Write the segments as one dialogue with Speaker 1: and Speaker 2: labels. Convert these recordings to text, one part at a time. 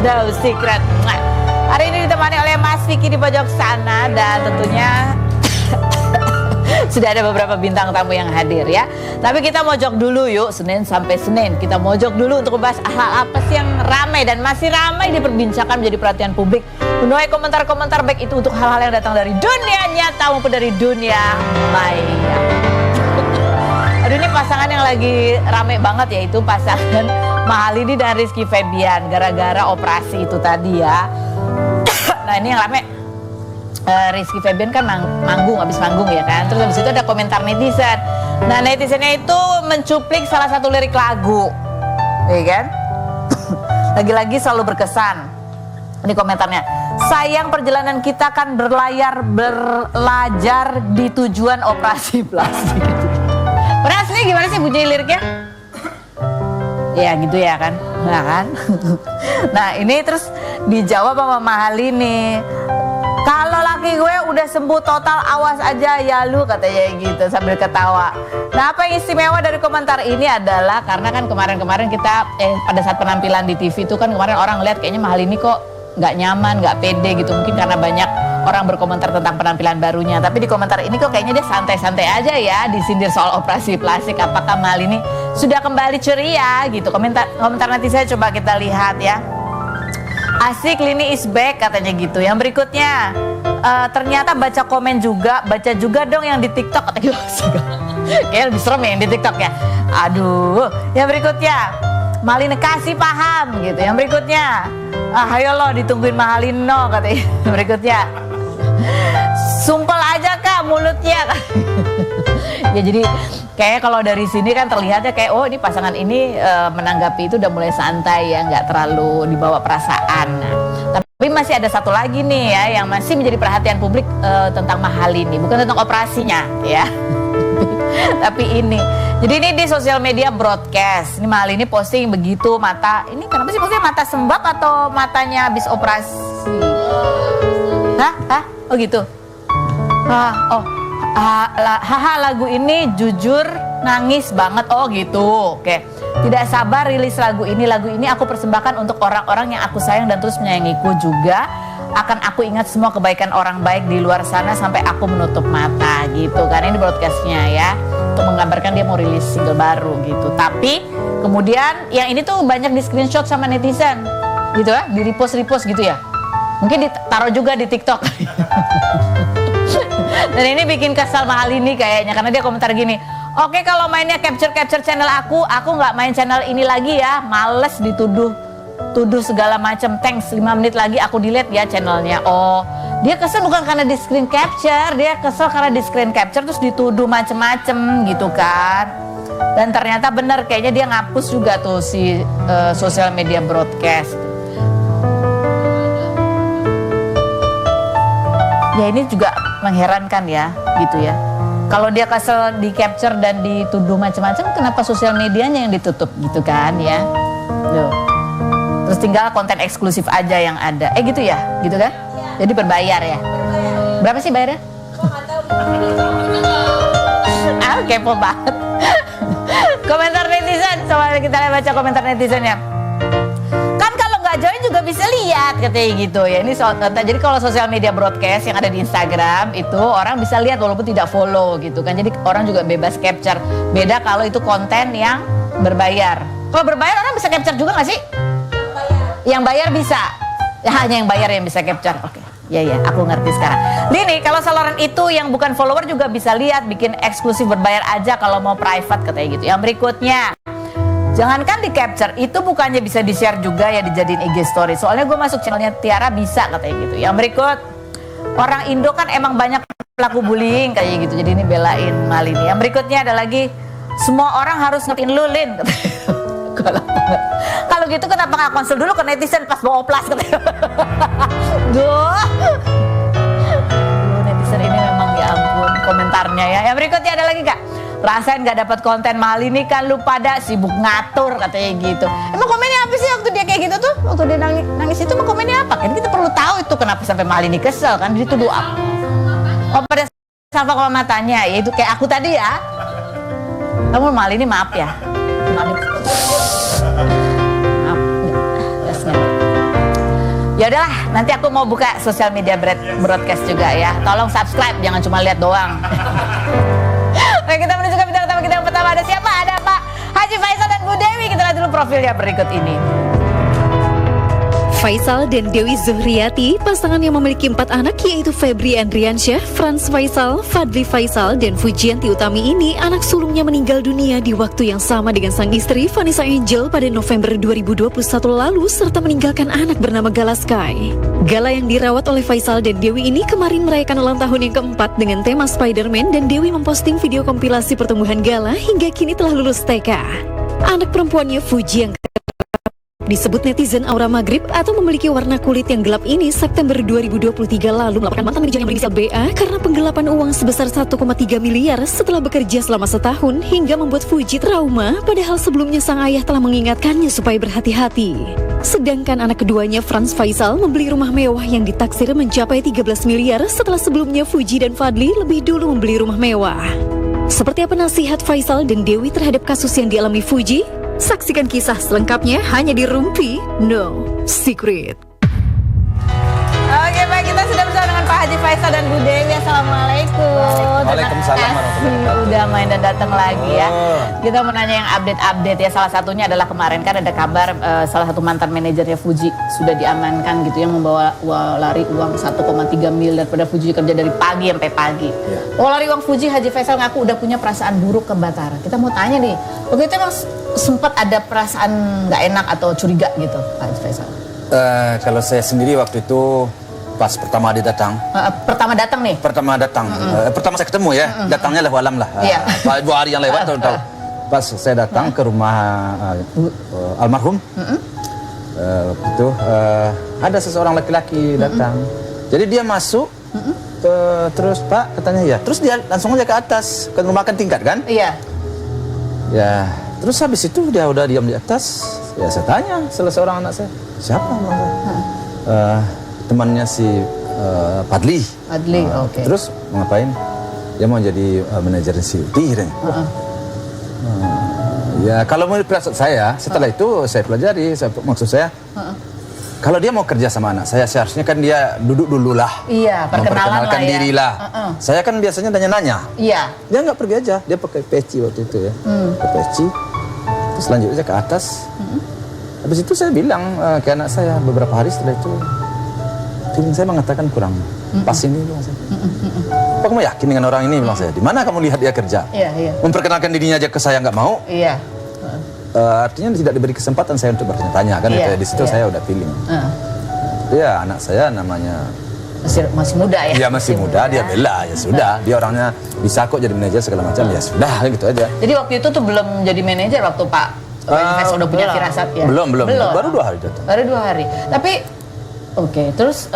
Speaker 1: No Secret. Hari ini ditemani oleh Mas Vicky di pojok sana dan tentunya sudah ada beberapa bintang tamu yang hadir ya. Tapi kita mojok dulu yuk, Senin sampai Senin. Kita mojok dulu untuk membahas hal apa sih yang ramai dan masih ramai diperbincangkan menjadi perhatian publik. Menuai komentar-komentar baik itu untuk hal-hal yang datang dari dunia nyata maupun dari dunia maya. Aduh, ini pasangan yang lagi rame banget yaitu pasangan Mahalini dan Rizky Febian gara-gara operasi itu tadi ya. Nah ini yang rame, Rizky Febian kan habis manggung ya kan. Terus habis itu ada komentar netizen. Nah netizennya itu mencuplik salah satu lirik lagu, ya kan? Lagi-lagi selalu berkesan. Ini komentarnya, sayang perjalanan kita kan belajar di tujuan operasi plastik. Pernah asli gimana sih bunyi liriknya? Ya gitu ya kan, nah kan. Nah ini terus dijawab sama Mahalini, kalau laki gue udah sembuh total awas aja ya lu, katanya gitu sambil ketawa. Nah apa yang istimewa dari komentar ini adalah karena kan kemarin-kemarin kita pada saat penampilan di TV itu kan kemarin orang lihat kayaknya Mahalini kok nggak nyaman, nggak pede gitu, mungkin karena banyak orang berkomentar tentang penampilan barunya. Tapi di komentar ini kok kayaknya dia santai-santai aja ya, disindir soal operasi plastik. Apakah Mahalini sudah kembali ceria gitu? Komentar netizen coba kita lihat ya. Asik, Lini is back katanya gitu. Yang berikutnya ternyata baca juga dong yang di TikTok katanya. Kayaknya lebih serem ya yang di TikTok ya. Aduh. Yang berikutnya Mahalini kasih paham gitu. Yang berikutnya ayo lo ditungguin Mahalini no katanya. Yang berikutnya sumpel aja kak mulutnya. Ya jadi kayaknya kalau dari sini kan terlihatnya kayak oh ini pasangan ini menanggapi itu udah mulai santai ya, nggak terlalu dibawa perasaan. Nah, tapi masih ada satu lagi nih ya yang masih menjadi perhatian publik tentang Mahalini, bukan tentang operasinya ya. Tapi ini, jadi ini di sosial media broadcast. Ini Mahalini posting begitu mata, ini kenapa sih postingnya mata sembab atau matanya habis operasi? Hah? Oh gitu. Haha lagu ini jujur nangis banget. Oh gitu. Oke. Tidak sabar rilis lagu ini. Lagu ini aku persembahkan untuk orang-orang yang aku sayang dan terus menyayangiku juga. Akan aku ingat semua kebaikan orang baik di luar sana sampai aku menutup mata gitu. Karena ini broadcastnya ya, untuk menggambarkan dia mau rilis single baru gitu. Tapi kemudian yang ini tuh banyak di screenshot sama netizen gitu ya, di repost gitu ya. Mungkin ditaruh juga di TikTok. Dan ini bikin kesal Mahalini kayaknya karena dia komentar gini, oke kalau mainnya capture channel aku nggak main channel ini lagi ya, males tuduh segala macam, thanks 5 menit lagi aku delete ya channelnya. Oh dia kesel bukan karena di screen capture, dia kesel karena di screen capture terus dituduh macem-macem gitu kan. Dan ternyata bener kayaknya dia ngapus juga tuh si sosial media broadcast. Ya ini juga mengherankan ya gitu ya. Kalau dia kesel di capture dan dituduh macam-macam, kenapa sosial medianya yang ditutup gitu kan ya? Loh. Terus tinggal konten eksklusif aja yang ada. Gitu ya, gitu kan? Ya. Jadi berbayar ya. Berapa sih bayarnya? Kepo banget. Komentar netizen, coba kita baca komentar netizennya. Join juga bisa lihat katanya gitu ya. Ini jadi kalau sosial media broadcast yang ada di Instagram itu orang bisa lihat walaupun tidak follow gitu kan. Jadi orang juga bebas capture. Beda kalau itu konten yang berbayar. Kalau berbayar orang bisa capture juga nggak sih? Yang bayar bisa. Ya, hanya yang bayar yang bisa capture. Oke. Ya aku ngerti sekarang. Lini kalau saluran itu yang bukan follower juga bisa lihat, bikin eksklusif berbayar aja kalau mau private katanya gitu. Yang berikutnya Jangankan di capture, itu bukannya bisa di share juga ya, dijadiin IG story. Soalnya gue masuk channelnya Tiara bisa katanya gitu. Yang berikut, orang Indo kan emang banyak pelaku bullying kayak gitu. Jadi ini belain Malini. Yang berikutnya ada lagi, semua orang harus ngertiin lu, Lin. Kalau gitu kenapa nggak konsul dulu ke netizen pas bawa oplas katanya. Duh, netizen ini memang ya ampun komentarnya ya. Yang berikutnya ada lagi Kak, rasain nggak dapat konten Malini kan lu pada sibuk ngatur katanya gitu. Emang komennya apa sih waktu dia kayak gitu tuh? Waktu dia nangis itu emang komennya apa? Kan kita perlu tahu itu kenapa sampai Malini kesel kan, dituduh apa? Oh pada salva kalau matanya, ya itu kayak aku tadi ya. Kamu Malini maaf ya. Malini. Maaf. Ya udahlah, nanti aku mau buka sosial media broadcast juga ya. Tolong subscribe, jangan cuma lihat doang. Baik, kita menuju ke bintang tamu kita yang pertama. Ada siapa? Ada Pak Haji Faisal dan Bu Dewi. Kita lihat dulu profilnya berikut ini.
Speaker 2: Faisal dan Dewi Zuhriati, pasangan yang memiliki 4 anak yaitu Febri Andriansyah, Franz Faisal, Fadli Faisal, dan Fujianti Utami ini anak sulungnya meninggal dunia di waktu yang sama dengan sang istri Vanessa Angel pada November 2021 lalu serta meninggalkan anak bernama Gala Sky. Gala yang dirawat oleh Faisal dan Dewi ini kemarin merayakan ulang tahun yang keempat dengan tema Spider-Man dan Dewi memposting video kompilasi pertumbuhan Gala hingga kini telah lulus TK. Anak perempuannya Fuji yang disebut netizen aura maghrib atau memiliki warna kulit yang gelap ini September 2023 lalu melaporkan mantan manajer yang berinisial BA karena penggelapan uang sebesar 1,3 miliar setelah bekerja selama setahun hingga membuat Fuji trauma, padahal sebelumnya sang ayah telah mengingatkannya supaya berhati-hati. Sedangkan anak keduanya Franz Faisal membeli rumah mewah yang ditaksir mencapai 13 miliar setelah sebelumnya Fuji dan Fadli lebih dulu membeli rumah mewah. Seperti apa nasihat Faisal dan Dewi terhadap kasus yang dialami Fuji? Saksikan kisah selengkapnya hanya di Rumpi No Secret.
Speaker 1: Oke baik, kita sudah bersama dengan Pak Haji Faisal dan Bu Dewi. Assalamualaikum.
Speaker 3: Waalaikumsalam warahmatullahi wabarakatuh.
Speaker 1: Udah main dan datang lagi ya. Kita mau nanya yang update-update ya. Salah satunya adalah kemarin kan ada kabar salah satu mantan manajernya Fuji sudah diamankan gitu, yang membawa lari uang 1,3 miliar. Pada Fuji kerja dari pagi sampai pagi. Lari uang Fuji, Haji Faisal ngaku udah punya perasaan buruk ke Batara. Kita mau tanya nih, waktu itu emang sempat ada perasaan nggak enak atau curiga gitu Pak Haji Faisal?
Speaker 3: Kalau saya sendiri waktu itu pas pertama dia datang.
Speaker 1: Pertama datang nih?
Speaker 3: Pertama datang. Pertama saya ketemu ya, datangnya lahu alam lah.
Speaker 1: Iya.
Speaker 3: 2 hari yang lewat tahu. Pas saya datang ke rumah almarhum, itu ada seseorang laki-laki datang. Jadi dia masuk, terus Pak katanya ya, terus dia langsung aja ke atas ke rumah makan tingkat kan?
Speaker 1: Iya.
Speaker 3: Ya, terus habis itu dia udah diam di atas. Ya saya tanya salah seorang anak saya, siapa nama saya? Temannya si Fadli.
Speaker 1: Fadli, oke.
Speaker 3: Terus mau ngapain? Dia mau jadi manajer si Uti. Ya kalau menurut perasaan saya, setelah itu saya pelajari, maksud saya, kalau dia mau kerja sama anak saya, seharusnya kan dia duduk dulu lah.
Speaker 1: Iya,
Speaker 3: memperkenalkan
Speaker 1: lah ya.
Speaker 3: diri lah. Saya kan biasanya nanya-nanya.
Speaker 1: Iya.
Speaker 3: Dia nggak pergi aja, dia pakai peci waktu itu ya. Pakai peci, terus lanjut aja ke atas. Habis itu saya bilang ke anak saya beberapa hari setelah itu, feeling saya mengatakan kurang pas ini bilang saya. Apa kamu yakin dengan orang ini bilang saya? Di mana kamu lihat dia kerja?
Speaker 1: Iya, iya.
Speaker 3: Memperkenalkan dirinya aja ke saya nggak mau.
Speaker 1: Iya.
Speaker 3: Artinya tidak diberi kesempatan saya untuk bertanya kan?
Speaker 1: Iya,
Speaker 3: di situ
Speaker 1: iya.
Speaker 3: saya udah feeling. Ya anak saya namanya
Speaker 1: masih muda ya?
Speaker 3: Dia masih muda, dia bela ya sudah. Dia orangnya bisa kok jadi manajer segala macam ya sudah gitu aja.
Speaker 1: Jadi waktu itu tuh belum jadi manajer waktu Pak Faisal udah punya firasat ya?
Speaker 3: Belum. Baru 2 hari datang.
Speaker 1: Baru 2 hari. Tapi oke, terus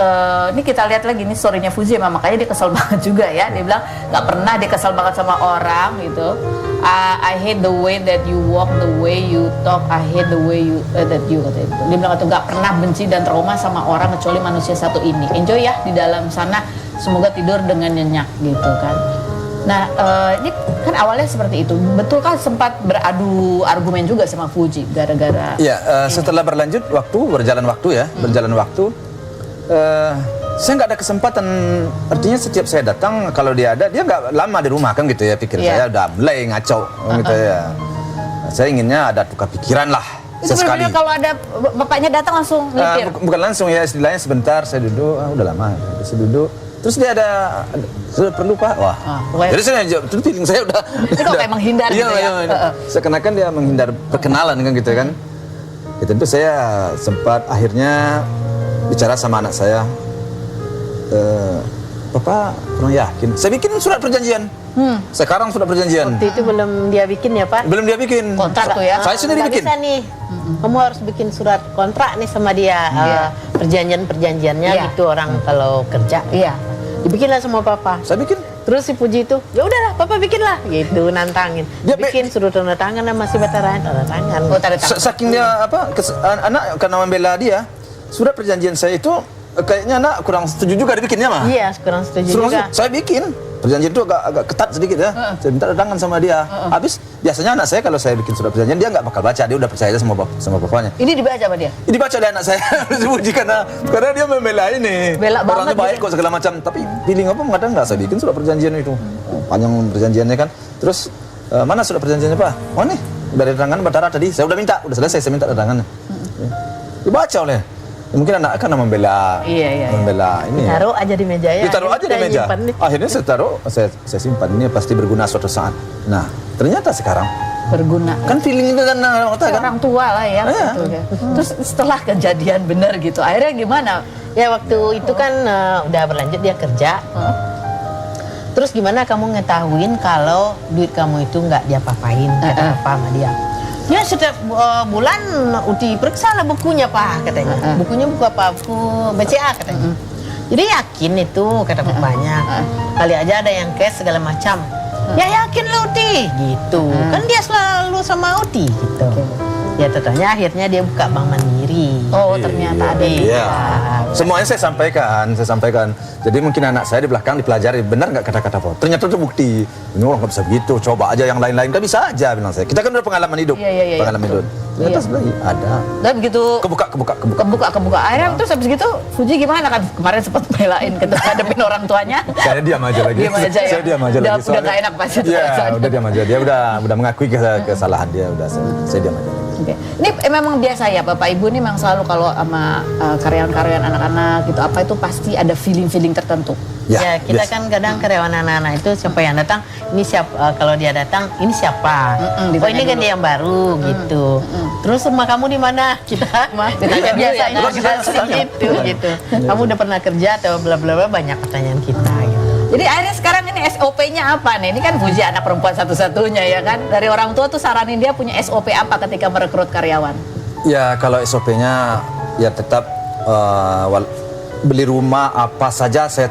Speaker 1: ini kita lihat lagi nih story-nya Fuji, makanya dia kesel banget juga ya. Dia bilang nggak pernah dia kesel banget sama orang gitu. I hate the way that you walk, the way you talk, I hate the way you that you katanya gitu. Dia bilang itu nggak pernah benci dan trauma sama orang kecuali manusia satu ini. Enjoy ya di dalam sana, semoga tidur dengan nyenyak gitu kan. Nah ini kan awalnya seperti itu. Betul kan sempat beradu argumen juga sama Fuji gara-gara.
Speaker 3: Iya, setelah berjalan waktu ya, berjalan waktu. Saya nggak ada kesempatan, artinya setiap saya datang kalau dia ada, dia nggak lama di rumah kan gitu ya, pikir saya udah mulai ngaco gitu ya. Saya inginnya ada tukar pikiran lah sesekali.
Speaker 1: Itu kalau ada bapaknya datang langsung mikir?
Speaker 3: Bukan langsung ya, istilahnya sebentar saya duduk, udah lama saya duduk, Terus dia ada sudah perlu Pak. Wah. Jadi saya jawab, itu feeling saya udah.
Speaker 1: Itu kayak menghindar
Speaker 3: Iya,
Speaker 1: gitu ya.
Speaker 3: iya. Seakan-akan dia menghindar perkenalan kan gitu kan. Ya, tentu saya sempat akhirnya bicara sama anak saya. Papa kurang yakin. Saya bikin surat perjanjian. Sekarang surat perjanjian.
Speaker 4: Waktu itu belum dia bikin ya Pak?
Speaker 3: Belum dia bikin.
Speaker 1: Kontrak tuh ya.
Speaker 3: Saya sendiri
Speaker 4: Nggak
Speaker 3: bikin.
Speaker 4: bisa nih. Kamu harus bikin surat kontrak nih sama dia. Perjanjian-perjanjiannya
Speaker 1: Iya.
Speaker 4: gitu orang kalau kerja.
Speaker 1: Iya.
Speaker 4: Dibikinlah sama Papa.
Speaker 3: Saya bikin.
Speaker 4: Terus si Puji itu, ya udahlah Papa bikinlah gitu nantangin.
Speaker 3: Dia
Speaker 4: Bikin suruh tanda tangan sama si Batara tanda tangan.
Speaker 1: Oh, tanda tangan.
Speaker 3: Saking dia anak karena membela dia, surat perjanjian saya itu kayaknya anak kurang setuju juga dibikinnya mah.
Speaker 4: Iya, kurang setuju juga.
Speaker 3: Saya bikin perjanjian itu agak ketat sedikit ya. Saya minta tanda tangan sama dia. Habis biasanya anak saya kalau saya bikin surat perjanjian dia nggak bakal baca, dia udah percaya sama bapaknya.
Speaker 1: Ini dibaca sama dia.
Speaker 3: Ini baca oleh anak saya dipuji karena dia membela ini.
Speaker 1: Bela
Speaker 3: Orangnya
Speaker 1: banget
Speaker 3: baik
Speaker 1: dia.
Speaker 3: kok segala macam. Tapi feeling apa mengatakan nggak saya bikin surat perjanjian itu. Panjang perjanjiannya kan. Terus mana surat perjanjiannya Pak? Oh nih dari tangan Batara tadi. Saya udah minta, udah selesai saya minta tangannya. Dibaca oleh. Mungkin anak kan membela, membela ini. Ya.
Speaker 4: Taruh aja di meja ya.
Speaker 3: Ditaruh aja di
Speaker 4: Kita
Speaker 3: meja.
Speaker 4: nyimpan nih.
Speaker 3: Akhirnya saya taruh, saya simpan ini pasti berguna suatu saat. Nah, ternyata sekarang
Speaker 1: Berguna.
Speaker 3: kan feeling itu kan
Speaker 1: Orang tua lah ya.
Speaker 3: Iya.
Speaker 1: Gitu, ya. Terus setelah kejadian benar gitu, akhirnya gimana?
Speaker 4: Ya waktu itu kan udah berlanjut dia kerja. Terus gimana kamu ngetahuin kalau duit kamu itu nggak diapa-apain kata Papa sama dia? Ya setiap bulan Uti periksa lah bukunya Pak katanya. Bukunya buku apa? Buku BCA katanya. Jadi yakin itu kata papanya. Kali aja ada yang cash segala macam. Ya yakin lah Uti gitu. Kan dia selalu sama Uti gitu. Ya tetapnya akhirnya dia buka Bank Mandiri.
Speaker 1: Oh, ternyata ada.
Speaker 3: Iya. Semuanya saya sampaikan. Jadi mungkin anak saya di belakang dipelajari benar nggak kata-kata Pak. Ternyata itu bukti. Ini orang nggak bisa begitu. Coba aja yang lain-lain kan bisa aja bilang saya. Kita kan udah pengalaman hidup.
Speaker 1: Iya,
Speaker 3: Pengalaman hidup. Ternyata sebenarnya ada.
Speaker 1: Dan begitu
Speaker 3: Kebuka.
Speaker 1: akhirnya terus habis gitu Fuji gimana kan kemarin sempat belain hadapin orang tuanya.
Speaker 3: Saya diam aja lagi.
Speaker 1: Diam aja ya?
Speaker 3: Saya diam aja lagi.
Speaker 1: Udah nggak enak pasti.
Speaker 3: Iya, udah diam aja. Dia udah mengakui kesalahan dia. Udah saya diam aja.
Speaker 1: Oke. Ini memang biasa ya Bapak Ibu ini memang selalu kalau sama karyawan-karyawan anak-anak gitu apa itu pasti ada feeling-feeling tertentu.
Speaker 4: Ya, kita
Speaker 3: biasa.
Speaker 4: kan kadang karyawan anak-anak itu siapa yang datang, ini siapa, kalau dia datang, ini siapa? Oh
Speaker 1: ditanya
Speaker 4: ini kan
Speaker 1: dulu.
Speaker 4: dia yang baru gitu. Terus rumah kamu di mana? Kita
Speaker 1: ditanya dulu
Speaker 4: biasa
Speaker 1: ya,
Speaker 4: itu
Speaker 3: kita tanya.
Speaker 4: gitu. Kamu udah pernah kerja atau bla bla bla, banyak pertanyaan kita gitu.
Speaker 1: Jadi akhirnya sekarang ini SOP-nya apa nih? Ini kan Fuji anak perempuan satu-satunya ya kan. Dari orang tua tuh saranin dia punya SOP apa ketika merekrut karyawan?
Speaker 3: Ya kalau SOP-nya ya tetap beli rumah apa saja saya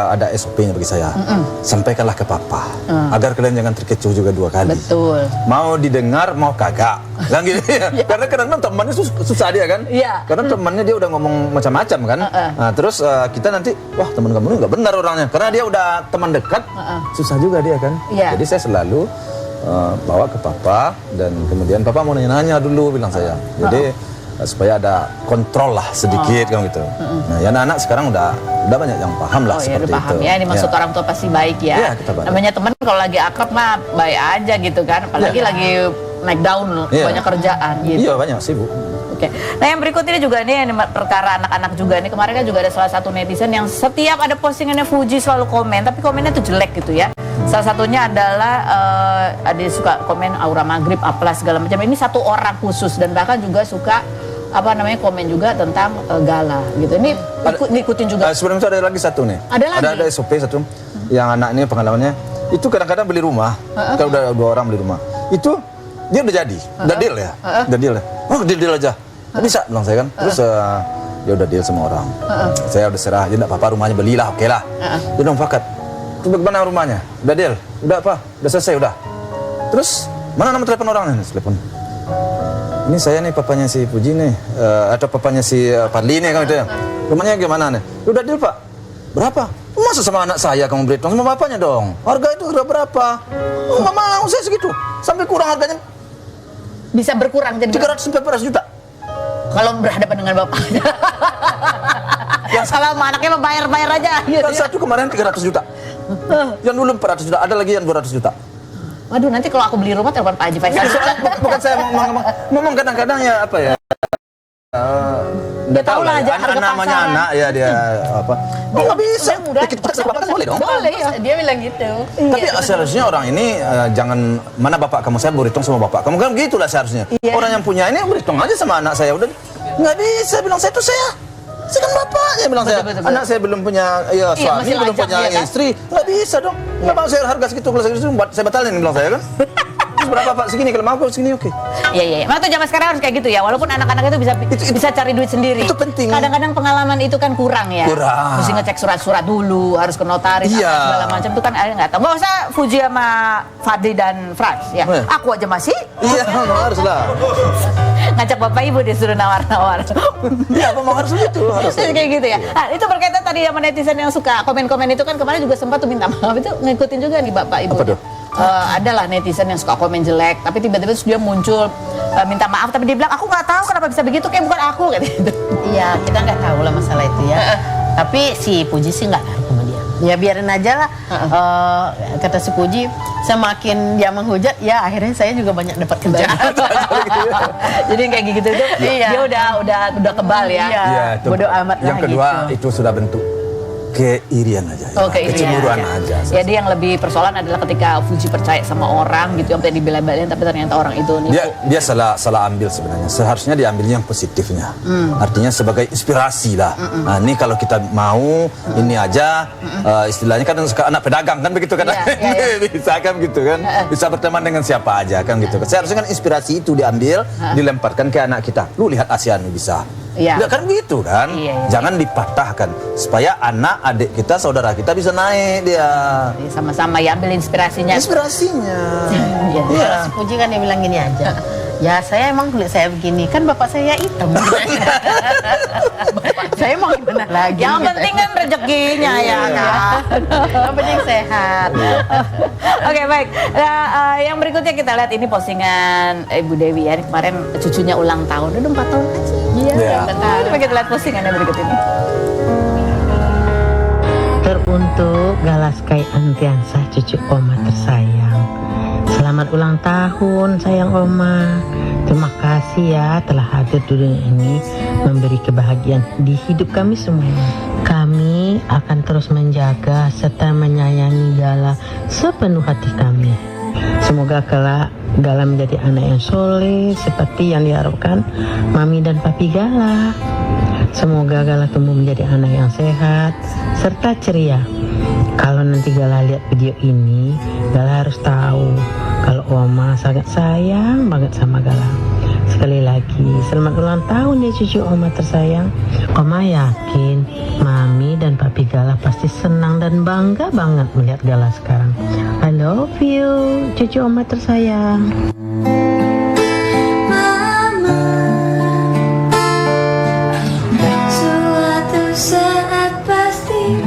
Speaker 3: ada SOP-nya bagi saya. Sampaikanlah ke papa agar kalian jangan terkecoh juga dua kali.
Speaker 1: Betul.
Speaker 3: Mau didengar mau kagak. Kan gitu ya. Karena kadang-kadang temannya susah dia kan.
Speaker 1: Iya.
Speaker 3: Karena temannya dia udah ngomong macam-macam kan. Nah, terus kita nanti wah teman kamu ini nggak benar orangnya. Karena dia udah teman dekat. Susah juga dia kan.
Speaker 1: Iya.
Speaker 3: Jadi saya selalu bawa ke papa dan kemudian papa mau nanya-nanya dulu bilang saya. Jadi supaya ada kontrol lah sedikit kan gitu. Nah, ya anak-anak sekarang udah banyak yang paham lah
Speaker 1: Oh ya
Speaker 3: seperti
Speaker 1: udah paham
Speaker 3: itu.
Speaker 1: ya. Ini maksud orang tua pasti baik ya.
Speaker 3: Iya, kita baik.
Speaker 1: Namanya teman kalau lagi akrab mah baik aja gitu kan. Apalagi
Speaker 3: Iya.
Speaker 1: lagi naik daun
Speaker 3: Iya.
Speaker 1: banyak kerjaan gitu.
Speaker 3: Iya banyak sibuk.
Speaker 1: Oke. Nah yang berikut ini juga nih perkara anak-anak juga nih. Kemarin kan juga ada salah satu netizen yang setiap ada postingannya Fuji selalu komen, tapi komennya tuh jelek gitu ya. Salah satunya adalah ada suka komen aura maghrib, apalah segala macam. Ini satu orang khusus dan bahkan juga suka komen juga tentang gala gitu. Ini ngikutin juga.
Speaker 3: Sebenarnya itu ada lagi satu nih.
Speaker 1: Ada lagi?
Speaker 3: Ada SOP satu yang anak ini pengalamannya itu kadang-kadang beli rumah. Kalau udah 2 orang beli rumah. Itu dia udah jadi, udah deal ya. Udah deal ya. Oh, deal aja. Bisa bilang saya kan. Terus dia udah deal sama orang. Saya udah serah, ya enggak apa-apa rumahnya belilah, oke lah. Dia udah mufakat. Itu bagaimana rumahnya? Udah deal. Udah apa? Udah selesai udah. Terus mana nomor telepon orangnya? Telepon. Ini saya nih papanya si Puji nih, atau papanya si Fadli nih kan gitu ya. Rumahnya gimana nih? Udah deal Pak. Berapa? Masa sama anak saya kamu beri sama bapaknya dong? Harga itu berapa? Oh, nggak mau saya segitu. Sampai kurang harganya
Speaker 1: Bisa berkurang jadi
Speaker 3: 300 sampai 400 juta.
Speaker 1: kalau berhadapan dengan bapaknya. Yang salah sama anaknya mah bayar aja. Gitu,
Speaker 3: Yang satu kemarin 300 juta. Yang dulu 400 juta, ada lagi yang 200 juta.
Speaker 1: Waduh, nanti kalau aku beli rumah telepon Pak Haji Faisal.
Speaker 3: Bukan saya ngomong kadang-kadang ya apa ya.
Speaker 1: Dia tahu lah aja harga
Speaker 3: namanya
Speaker 1: pasaran.
Speaker 3: anak ya dia apa. Oh, nggak bisa.
Speaker 4: Udah
Speaker 3: Ya, kita paksa bapak kan boleh dong.
Speaker 4: Boleh, dia bilang gitu.
Speaker 3: Tapi seharusnya orang ini jangan mana bapak kamu, saya berhitung sama bapak kamu kan gitulah seharusnya. Orang yang punya ini berhitung aja sama anak saya udah. Nggak bisa bilang saya kan bapaknya bilang saya.
Speaker 1: Betul.
Speaker 3: Anak saya belum punya suami,
Speaker 1: masih
Speaker 3: belum
Speaker 1: lacak
Speaker 3: punya
Speaker 1: dia, kan?
Speaker 3: istri. Nggak bisa dong. Nggak mau saya harga segitu kalau segitu saya batalin bilang saya kan. Terus berapa Pak? Segini kalau mau segini oke.
Speaker 1: Iya. Waktu zaman sekarang harus kayak gitu ya. Walaupun anak-anak itu bisa cari duit sendiri.
Speaker 3: Itu penting.
Speaker 1: Kadang-kadang pengalaman itu kan kurang ya.
Speaker 3: Kurang.
Speaker 1: Mesti ngecek surat-surat dulu, harus ke notaris,
Speaker 3: Iya.
Speaker 1: apa segala macam itu kan ada nggak tahu. Nggak usah Fuji sama Fadli dan Frans ya. Aku aja masih
Speaker 3: Iya, harus lah.
Speaker 1: ngajak bapak ibu disuruh nawar-nawar.
Speaker 3: Iya, memang harus begitu, harus.
Speaker 1: Kayak gitu ya. Nah, itu berkaitan tadi sama netizen yang suka komen-komen itu kan kemarin juga sempat tuh minta maaf itu ngikutin juga nih bapak ibu.
Speaker 3: Apa tuh?
Speaker 1: Adalah netizen yang suka komen jelek, tapi tiba-tiba terus dia muncul minta maaf, tapi dia bilang aku nggak tahu kenapa bisa begitu, kayak bukan aku kayak gitu.
Speaker 4: Iya, kita nggak tahu lah masalah itu ya. Tapi si Puji sih nggak tahu sama dia. Ya biarin aja lah. Kata si Puji, semakin dia menghujat, ya akhirnya saya juga banyak dapat kerjaan.
Speaker 1: Jadi kayak gitu tuh, dia udah kebal ya.
Speaker 4: Iya.
Speaker 3: Itu.
Speaker 4: Bodoh amat lah
Speaker 3: Yang kedua
Speaker 4: gitu.
Speaker 3: itu sudah bentuk keirian aja.
Speaker 1: Oh, keirian.
Speaker 3: Kecemburuan aja.
Speaker 1: Jadi yang lebih persoalan adalah ketika Fuji percaya sama orang gitu, sampai dibela-belain, tapi ternyata orang itu nipu.
Speaker 3: Dia salah ambil sebenarnya. Seharusnya diambilnya yang positifnya. Artinya sebagai inspirasi lah. Nah, ini kalau kita mau ini aja istilahnya kan suka anak pedagang kan begitu kan.
Speaker 1: Iya.
Speaker 3: Bisa kan gitu kan. Bisa berteman dengan siapa aja kan gitu. Seharusnya kan inspirasi itu diambil, dilemparkan ke anak kita. Lu lihat ASEAN bisa.
Speaker 1: Iya.
Speaker 3: Nggak kan gitu kan.
Speaker 1: Iya.
Speaker 3: Jangan dipatahkan supaya anak adik kita, saudara kita bisa naik dia.
Speaker 1: Sama-sama ya ambil inspirasinya.
Speaker 3: Inspirasinya.
Speaker 1: Iya.
Speaker 3: Iya.
Speaker 4: Si Puji kan dia bilang gini aja. Ya saya emang kulit saya begini, kan bapak saya hitam. Saya mau gimana lagi?
Speaker 1: Yang penting kan rezekinya ya kan.
Speaker 4: Yang penting sehat.
Speaker 1: Oke baik. Nah, yang berikutnya kita lihat ini postingan Ibu Dewi ya. Kemarin cucunya ulang tahun, udah 4 tahun aja.
Speaker 3: Iya.
Speaker 1: Coba kita lihat postingannya berikut ini.
Speaker 4: Teruntuk Galaskai Antiansah, cucu Oma tersayang. Selamat ulang tahun sayang Oma. Terima kasih ya telah hadir di dunia ini, memberi kebahagiaan di hidup kami semuanya. Kami akan terus menjaga serta menyayangi Gala sepenuh hati kami. Semoga kelak Gala menjadi anak yang soleh seperti yang diharapkan Mami dan Papi Gala. Semoga Gala tumbuh menjadi anak yang sehat serta ceria. Kalau nanti Gala lihat video ini, Gala harus tahu kalau Oma sangat sayang banget sama Gala. Sekali lagi, selamat ulang tahun ya cucu Oma tersayang. Oma yakin Mami dan Papi Gala pasti senang dan bangga banget melihat Gala sekarang. I love you, cucu Oma tersayang.
Speaker 5: Suatu saat pasti.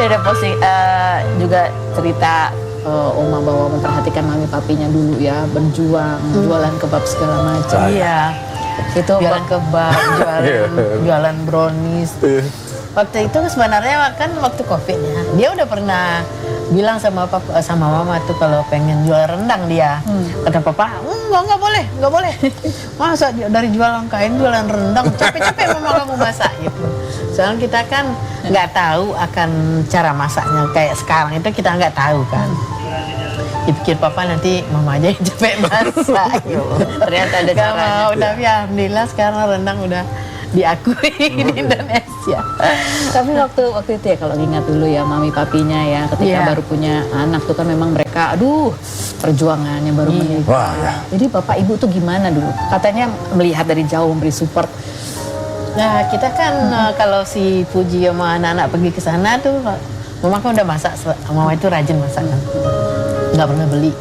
Speaker 1: Ada posting juga cerita Oma bahwa memperhatikan mami papinya dulu ya, berjuang, jualan kebab segala macam.
Speaker 4: Iya.
Speaker 1: Itu
Speaker 4: Jualan kebab, jualan brownies. Waktu itu sebenarnya kan waktu Covid ya, dia udah pernah bilang sama papa, sama mama tuh kalau pengen jual rendang dia. Kata papa, nggak boleh. Masa dari jualan kain jualan rendang, capek-capek mama kamu masak gitu. Soalnya kita kan nggak tahu akan cara masaknya kayak sekarang itu kita nggak tahu kan. Dipikir papa nanti mama aja yang capek masak.
Speaker 1: Ternyata ada
Speaker 4: Gak
Speaker 1: caranya.
Speaker 4: mau, tapi alhamdulillah sekarang rendang udah diakui di Indonesia.
Speaker 1: Tapi waktu itu ya kalau ingat dulu ya mami papinya ya ketika
Speaker 4: Iya.
Speaker 1: baru punya anak tuh kan memang mereka perjuangannya baru menikah.
Speaker 3: Wah, ya.
Speaker 1: Jadi bapak ibu tuh gimana dulu? Katanya melihat dari jauh memberi support.
Speaker 4: Nah kita kan kalau si Puji sama anak-anak pergi ke sana tuh, mama kan udah masak, mama itu rajin masak kan, nggak pernah beli.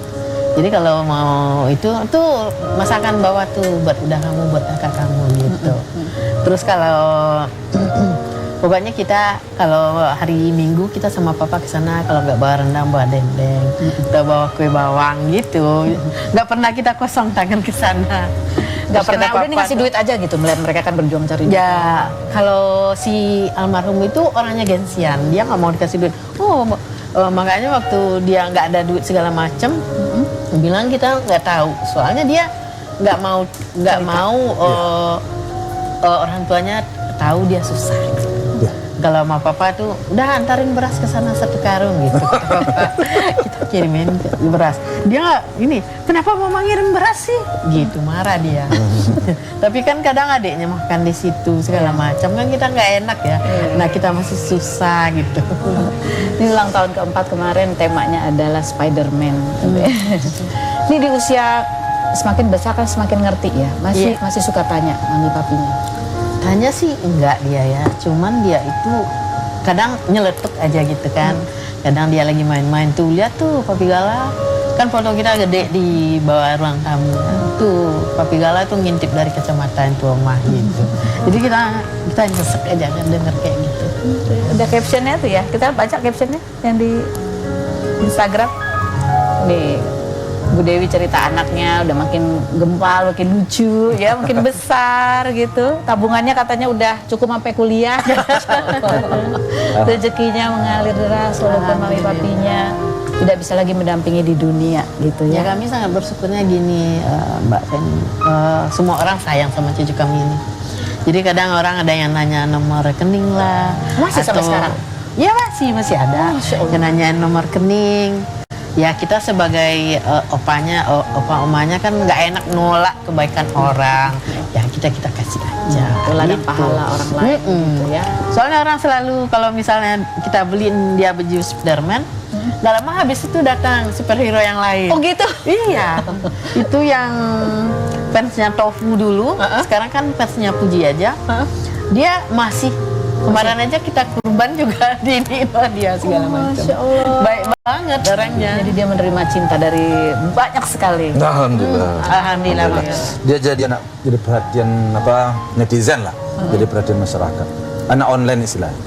Speaker 4: Jadi kalau mau itu tuh masakan bawa tuh buat udah kamu buat kakak kamu gitu. Terus kalau pokoknya kita kalau hari Minggu kita sama papa ke sana, kalau nggak bawa rendang bawa dendeng, udah bawa kue bawang gitu. Nggak pernah kita kosong tangan ke sana.
Speaker 1: Gak
Speaker 4: Terus
Speaker 1: pernah
Speaker 4: kata
Speaker 1: udah nih
Speaker 4: papa
Speaker 1: ngasih
Speaker 4: tuh,
Speaker 1: duit aja gitu melihat mereka kan berjuang cari.
Speaker 4: ya, kalau si almarhum itu orangnya gengsian, dia nggak mau dikasih duit. Makanya waktu dia nggak ada duit segala macem, Bilang kita nggak tahu, soalnya dia nggak mau orang tuanya tahu dia susah.
Speaker 3: Ya.
Speaker 4: Kalau sama papa tuh udah antarin beras ke sana 1 karung gitu. Kata papa. Kita kirimin beras. Dia nggak ini, kenapa mama ngirim beras sih? Gitu marah dia. Tapi kan kadang adiknya makan di situ segala macam kan kita nggak enak ya. Nah kita masih susah gitu.
Speaker 1: Ini ulang tahun keempat kemarin temanya adalah Spider-Man. Ini di usia semakin besar kan semakin ngerti ya. Masih suka tanya mami papinya.
Speaker 4: Tanya sih enggak dia ya, cuman dia itu kadang nyeletuk aja gitu kan. Kadang dia lagi main-main tuh, lihat tuh Papi Gala. Kan foto kita gede di bawah ruang tamu. Tuh Papi Gala tuh ngintip dari kacamata tuh rumah gitu. Jadi kita nyesek aja kan denger kayak gitu.
Speaker 1: Ada captionnya tuh ya, kita baca captionnya yang di Instagram. Nih, Bu Dewi cerita anaknya udah makin gempal, makin lucu, ya makin besar gitu. Tabungannya katanya udah cukup sampai kuliah. Rezekinya mengalir deras walaupun mami papinya tidak bisa lagi mendampingi di dunia gitu
Speaker 4: Ya
Speaker 1: ya.
Speaker 4: kami sangat bersyukurnya gini Mbak Feni, semua orang sayang sama cucu kami ini. Jadi kadang orang ada yang nanya nomor rekening lah.
Speaker 1: Masih sampai sekarang?
Speaker 4: Ya masih ada. Yang nanyain nomor rekening. Ya kita sebagai opa omanya kan nggak enak nolak kebaikan orang. Ya kita kasih aja.
Speaker 1: Ladang
Speaker 4: gitu.
Speaker 1: pahala orang lain gitu ya.
Speaker 4: Soalnya orang selalu kalau misalnya kita beliin dia baju Spiderman, nggak lama habis itu datang superhero yang lain.
Speaker 1: Oh gitu?
Speaker 4: Iya, itu yang fansnya Tofu dulu, sekarang kan fansnya Puji aja. Dia masih kemarin aja kita kurban juga di ini dia segala macam.
Speaker 1: Masya Allah.
Speaker 4: Baik banget orangnya.
Speaker 1: Jadi dia menerima cinta dari banyak sekali.
Speaker 3: Alhamdulillah.
Speaker 4: Alhamdulillah banget.
Speaker 3: Dia jadi perhatian netizen lah, jadi perhatian masyarakat. Anak online istilahnya.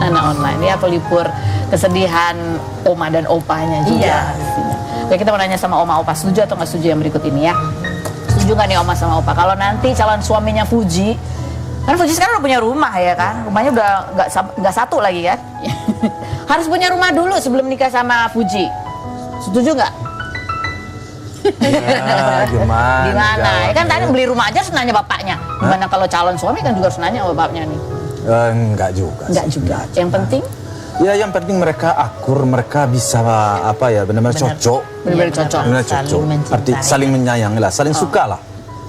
Speaker 1: Anak online ya pelipur kesedihan oma dan opanya juga.
Speaker 4: Iya.
Speaker 1: Pastinya. Oke, kita mau nanya sama oma opa, setuju atau nggak setuju yang berikut ini ya? Setuju nggak nih oma sama opa? Kalau nanti calon suaminya Fuji, kan Fuji sekarang udah punya rumah ya kan? Rumahnya udah nggak satu lagi kan? Harus punya rumah dulu sebelum nikah sama Fuji. Setuju nggak?
Speaker 3: Ya, gimana?
Speaker 1: Gimana? Ya kan tadi
Speaker 3: jawabnya?
Speaker 1: beli rumah aja harus nanya bapaknya. Gimana kalau calon suami kan juga harus nanya sama bapaknya nih?
Speaker 3: Enggak juga.
Speaker 1: Enggak
Speaker 3: sih.
Speaker 1: juga. Yang penting
Speaker 3: Ya yang penting mereka akur, mereka bisa apa ya benar-benar cocok.
Speaker 1: benar-benar
Speaker 4: Iya,
Speaker 1: cocok.
Speaker 3: Benar
Speaker 4: Saling
Speaker 3: cocok.
Speaker 4: mencintai.
Speaker 3: Arti saling menyayangi lah, saling suka lah.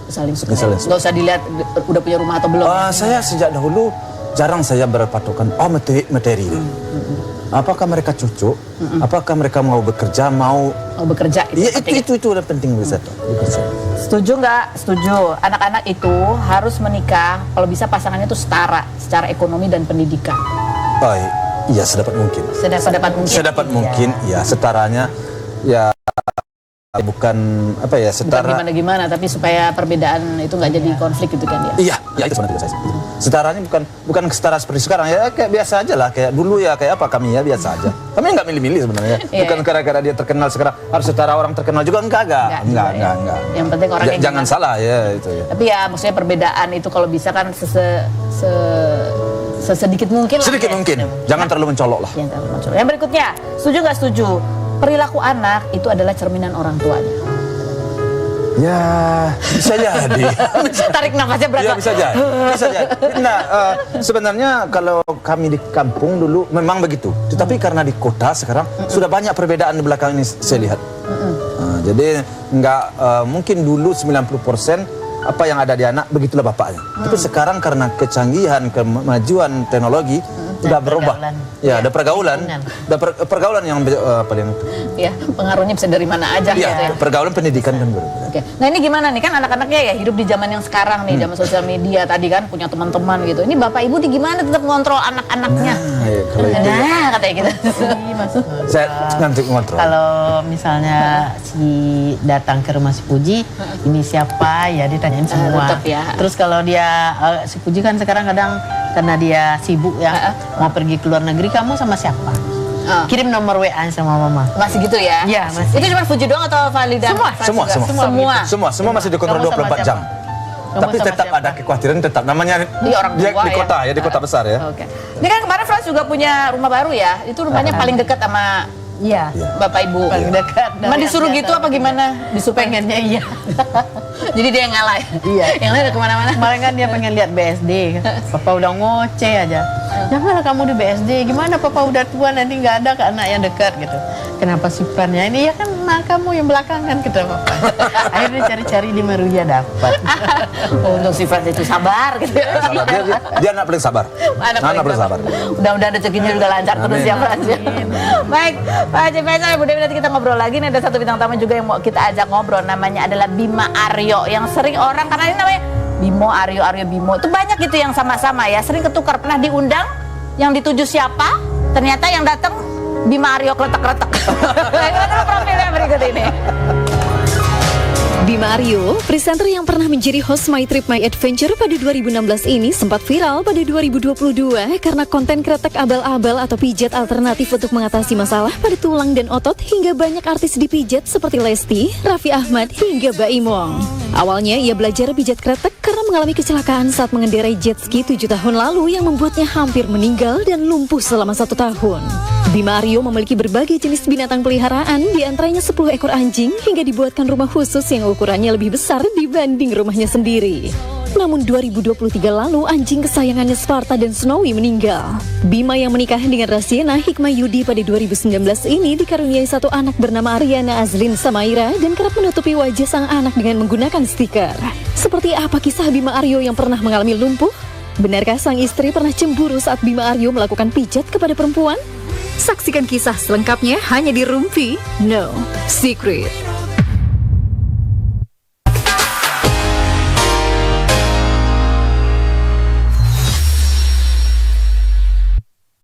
Speaker 1: saling suka.
Speaker 3: Saling suka.
Speaker 1: Nggak usah dilihat udah punya rumah atau belum.
Speaker 3: Saya sejak dahulu jarang saya berpatokan materi. Apakah mereka cocok? Apakah mereka mau bekerja, mau
Speaker 1: bekerja
Speaker 3: Iya
Speaker 1: penting.
Speaker 3: itu udah penting bisa tuh.
Speaker 1: Setuju nggak? Setuju. Anak-anak itu harus menikah kalau bisa pasangannya itu setara secara ekonomi dan pendidikan.
Speaker 3: Baik, iya sedapat mungkin.
Speaker 1: Sedapat mungkin.
Speaker 3: Sedapat mungkin, ya setaranya ya bukan apa ya
Speaker 1: Bukan
Speaker 3: setara.
Speaker 1: gimana-gimana, tapi supaya perbedaan itu nggak jadi konflik gitu kan ya.
Speaker 3: Iya itu sebenarnya saya. Setaranya bukan setara seperti sekarang ya kayak biasa aja lah kayak dulu ya kayak apa kami ya biasa aja. Kami nggak milih-milih sebenarnya.
Speaker 1: Iya,
Speaker 3: Bukan
Speaker 1: iya.
Speaker 3: gara-gara dia terkenal sekarang harus setara orang terkenal juga enggak.
Speaker 1: juga ya. Yang penting orang yang
Speaker 3: Jangan salah ya itu ya.
Speaker 1: Tapi ya maksudnya perbedaan itu kalau bisa kan sesedikit mungkin lah.
Speaker 3: Sedikit
Speaker 1: ya.
Speaker 3: mungkin. Jangan terlalu mencolok lah.
Speaker 1: Yang terlalu mencolok. Yang berikutnya, setuju nggak setuju? Perilaku anak itu adalah cerminan orang tuanya.
Speaker 3: Ya bisa jadi.
Speaker 1: Tarik nafasnya berat.
Speaker 3: Iya
Speaker 1: Pak.
Speaker 3: bisa jadi. Bisa jadi. Nah, sebenarnya kalau kami di kampung dulu memang begitu. Tetapi karena di kota sekarang sudah banyak perbedaan di belakang ini saya lihat. Jadi nggak mungkin dulu 90% apa yang ada di anak begitulah bapaknya. Tapi sekarang karena kecanggihan, kemajuan teknologi sudah berubah.
Speaker 4: pergaulan.
Speaker 3: Ya, ada pergaulan.
Speaker 4: Lingkungan.
Speaker 3: Ada pergaulan yang paling
Speaker 1: Ya, pengaruhnya bisa dari mana aja gitu ya.
Speaker 3: iya, pergaulan pendidikan kan berbeda.
Speaker 1: Oke. Nah ini gimana nih kan anak-anaknya ya hidup di zaman yang sekarang nih, zaman sosial media tadi kan punya teman-teman gitu. Ini bapak ibu di gimana tetap ngontrol anak-anaknya?
Speaker 3: Nah, ya, kalau itu
Speaker 1: Nah, katanya gitu.
Speaker 3: saya nanti ngontrol.
Speaker 4: Kalau misalnya si datang ke rumah si Puji, ini siapa ya ditanyain semua.
Speaker 1: tetap ya.
Speaker 4: Terus kalau dia si Puji kan sekarang kadang karena dia sibuk ya mau pergi ke luar negeri, kamu sama siapa? Kirim nomor WA sama mama.
Speaker 1: Masih gitu ya?
Speaker 4: Iya, masih.
Speaker 1: Itu cuma Fuji doang atau Valida?
Speaker 3: Semua masih dikontrol
Speaker 4: Kamu sama
Speaker 3: 24 jam.
Speaker 4: Kamu
Speaker 3: Tapi
Speaker 4: sama
Speaker 3: tetap
Speaker 4: siapa?
Speaker 3: ada kekhawatiran tetap namanya
Speaker 1: Di orang
Speaker 3: dia
Speaker 1: tua
Speaker 3: di kota ya, di kota besar ya.
Speaker 1: Oke. Ini kan kemarin Frans juga punya rumah baru ya. Itu rumahnya paling dekat sama
Speaker 4: Iya.
Speaker 3: Iya.
Speaker 1: Bapak ibu.
Speaker 4: Paling dekat.
Speaker 1: Emang disuruh gitu apa gimana? Disuruh
Speaker 4: Pengennya iya.
Speaker 1: Jadi dia yang ngalah.
Speaker 4: Iya.
Speaker 1: Yang lain udah kemana-mana.
Speaker 4: Kemarin kan dia pengen lihat BSD. Papa udah ngoceh aja. Janganlah kamu di BSD. Gimana Papa udah tua nanti nggak ada ke anak yang dekat gitu. Kenapa Siprannya ini ya kan anak kamu yang belakangan kata Papa. Akhirnya cari-cari di Meruya dapat.
Speaker 1: Oh, untuk si Frans itu sabar gitu.
Speaker 3: Sabar. Dia anak paling sabar.
Speaker 1: Anak
Speaker 3: paling sabar.
Speaker 1: Mudah-mudahan rezekinya juga lancar terus ya Frans. Baik, Pak Haji Faisal, Bu Dewi, nanti kita ngobrol lagi. Nih ada satu bintang tamu juga yang mau kita ajak ngobrol. Namanya adalah Bima Aryo. Yang sering orang, karena ini namanya Bimo, Aryo, Bimo. Itu banyak gitu yang sama-sama ya. Sering ketukar. Pernah diundang, yang dituju siapa? Ternyata yang datang Bima Aryo kletek-kletek. Kita dulu profilnya berikut ini.
Speaker 2: Bima Aryo, presenter yang pernah menjadi host My Trip My Adventure pada 2016 ini sempat viral pada 2022 karena konten kretek abal-abal atau pijat alternatif untuk mengatasi masalah pada tulang dan otot, hingga banyak artis dipijat seperti Lesti, Raffi Ahmad, hingga Baimong. Awalnya ia belajar pijat kretek karena mengalami kecelakaan saat mengendarai jet ski 7 tahun lalu yang membuatnya hampir meninggal dan lumpuh selama 1 tahun. Bima Aryo memiliki berbagai jenis binatang peliharaan, diantaranya 10 ekor anjing, hingga dibuatkan rumah khusus yang ukurannya lebih besar dibanding rumahnya sendiri. Namun 2023 lalu anjing kesayangannya Sparta dan Snowy meninggal. Bima yang menikah dengan Rasiana Hikmayudi pada 2019 ini dikaruniai 1 anak bernama Ariana Azlin Samaira dan kerap menutupi wajah sang anak dengan menggunakan stiker. Seperti apa kisah Bima Aryo yang pernah mengalami lumpuh? Benarkah sang istri pernah cemburu saat Bima Aryo melakukan pijat kepada perempuan? Saksikan kisah selengkapnya hanya di Rumpi No Secret.